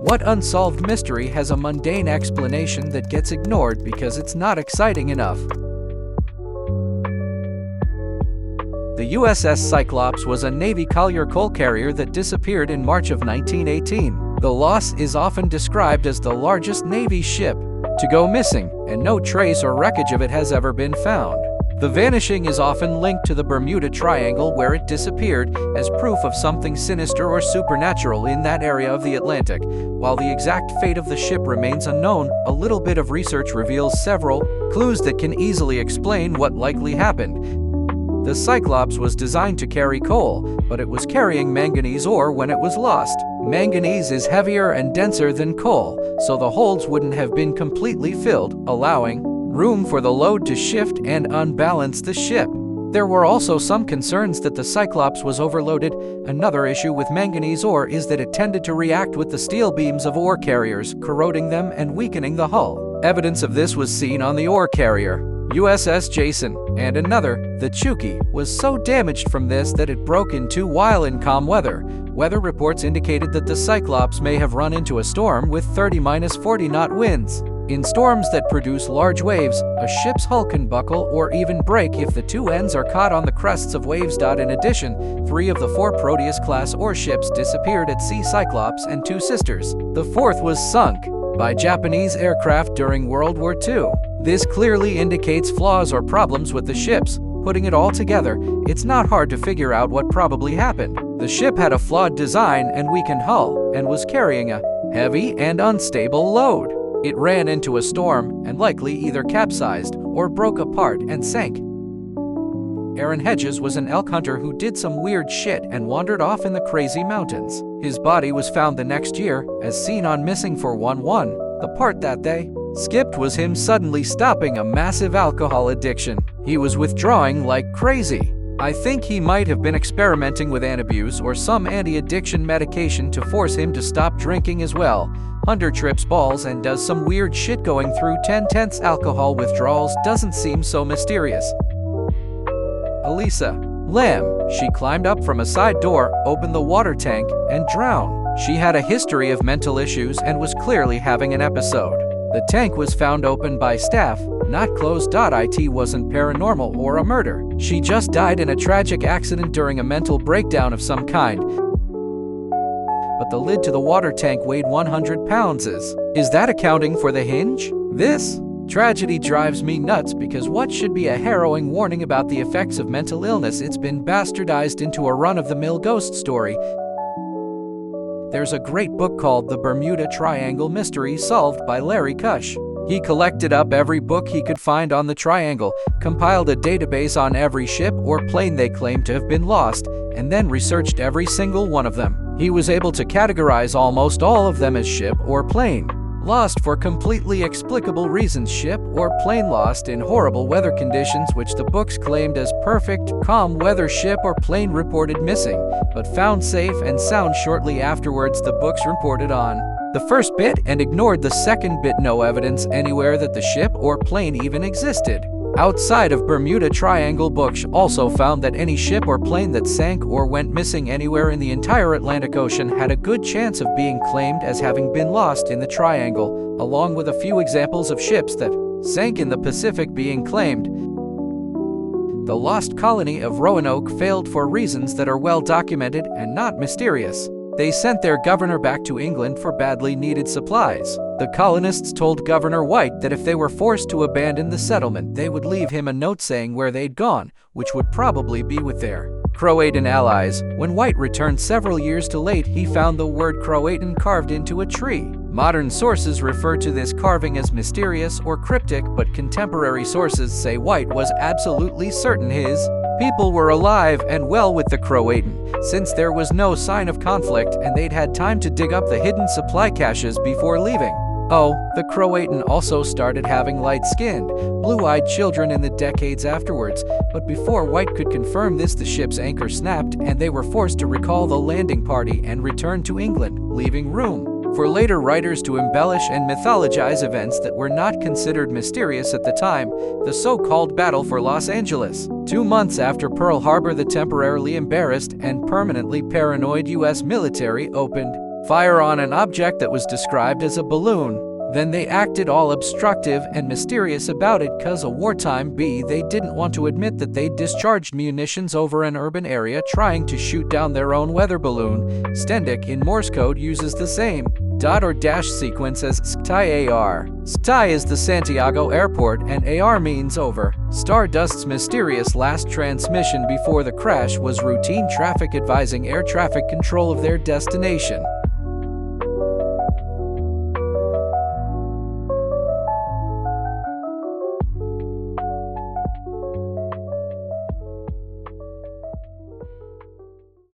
What unsolved mystery has a mundane explanation that gets ignored because it's not exciting enough? The USS Cyclops was a Navy collier coal carrier that disappeared in March of 1918. The loss is often described as the largest Navy ship to go missing, and no trace or wreckage of it has ever been found. The vanishing is often linked to the Bermuda Triangle, where it disappeared, as proof of something sinister or supernatural in that area of the Atlantic. While the exact fate of the ship remains unknown, a little bit of research reveals several clues that can easily explain what likely happened. The Cyclops was designed to carry coal, but it was carrying manganese ore when it was lost. Manganese is heavier and denser than coal, so the holds wouldn't have been completely filled, allowing room for the load to shift and unbalance the ship. There were also some concerns that the Cyclops was overloaded. Another issue with manganese ore is that it tended to react with the steel beams of ore carriers, corroding them and weakening the hull. Evidence of this was seen on the ore carrier USS Jason, and another, the Chuki, was so damaged from this that it broke in two while in calm weather. Weather reports indicated that the Cyclops may have run into a storm with 30-40 knot winds. In storms that produce large waves, a ship's hull can buckle or even break if the two ends are caught on the crests of waves. In addition, 3 of the 4 Proteus-class ore ships disappeared at sea: Cyclops and 2 sisters. The 4th was sunk by Japanese aircraft during World War II. This clearly indicates flaws or problems with the ships. Putting it all together, it's not hard to figure out what probably happened. The ship had a flawed design and weakened hull, and was carrying a heavy and unstable load. It ran into a storm and likely either capsized or broke apart and sank. Aaron Hedges was an elk hunter who did some weird shit and wandered off in the crazy mountains. His body was found the next year, as seen on Missing 411. The part that they skipped was him suddenly stopping a massive alcohol addiction. He was withdrawing like crazy. I think he might have been experimenting with antabuse or some anti-addiction medication to force him to stop drinking as well. Hunter trips balls and does some weird shit. Going through 10 alcohol withdrawals doesn't seem so mysterious. Elisa Lam, she climbed up from a side door, opened the water tank, and drowned. She had a history of mental issues and was clearly having an episode. The tank was found open by staff, not closed. It wasn't paranormal or a murder. She just died in a tragic accident during a mental breakdown of some kind. But the lid to the water tank weighed 100 pounds. Is that accounting for the hinge? This tragedy drives me nuts, because what should be a harrowing warning about the effects of mental illness, it's been bastardized into a run-of-the-mill ghost story. There's a great book called The Bermuda Triangle Mystery, solved by Larry Kush. He collected up every book he could find on the triangle, compiled a database on every ship or plane they claimed to have been lost, and then researched every single one of them. He was able to categorize almost all of them as ship or plane lost for completely explicable reasons, ship or plane lost in horrible weather conditions, which the books claimed as perfect, calm weather, ship or plane reported missing, but found safe and sound shortly afterwards. The books reported on the first bit and ignored the second bit. No evidence anywhere that the ship or plane even existed. Outside of Bermuda Triangle, books also found that any ship or plane that sank or went missing anywhere in the entire Atlantic Ocean had a good chance of being claimed as having been lost in the Triangle, along with a few examples of ships that sank in the Pacific being claimed. The lost colony of Roanoke failed for reasons that are well documented and not mysterious. They sent their governor back to England for badly needed supplies. The colonists told Governor White that if they were forced to abandon the settlement, they would leave him a note saying where they'd gone, which would probably be with their Croatan allies. When White returned several years too late, he found the word Croatan carved into a tree. Modern sources refer to this carving as mysterious or cryptic, but contemporary sources say White was absolutely certain his people were alive and well with the Croatan, since there was no sign of conflict and they'd had time to dig up the hidden supply caches before leaving. Oh, the Croatan also started having light-skinned, blue-eyed children in the decades afterwards, but before White could confirm this, the ship's anchor snapped and they were forced to recall the landing party and return to England, leaving room for later writers to embellish and mythologize events that were not considered mysterious at the time, the so-called Battle for Los Angeles. 2 months after Pearl Harbor, the temporarily embarrassed and permanently paranoid U.S. military opened fire on an object that was described as a balloon. Then they acted all obstructive and mysterious about it cause a wartime B. They didn't want to admit that they discharged munitions over an urban area trying to shoot down their own weather balloon. Stendic in Morse code uses the same dot or dash sequence as STI AR. STI is the Santiago airport and AR means over. Stardust's mysterious last transmission before the crash was routine traffic advising air traffic control of their destination.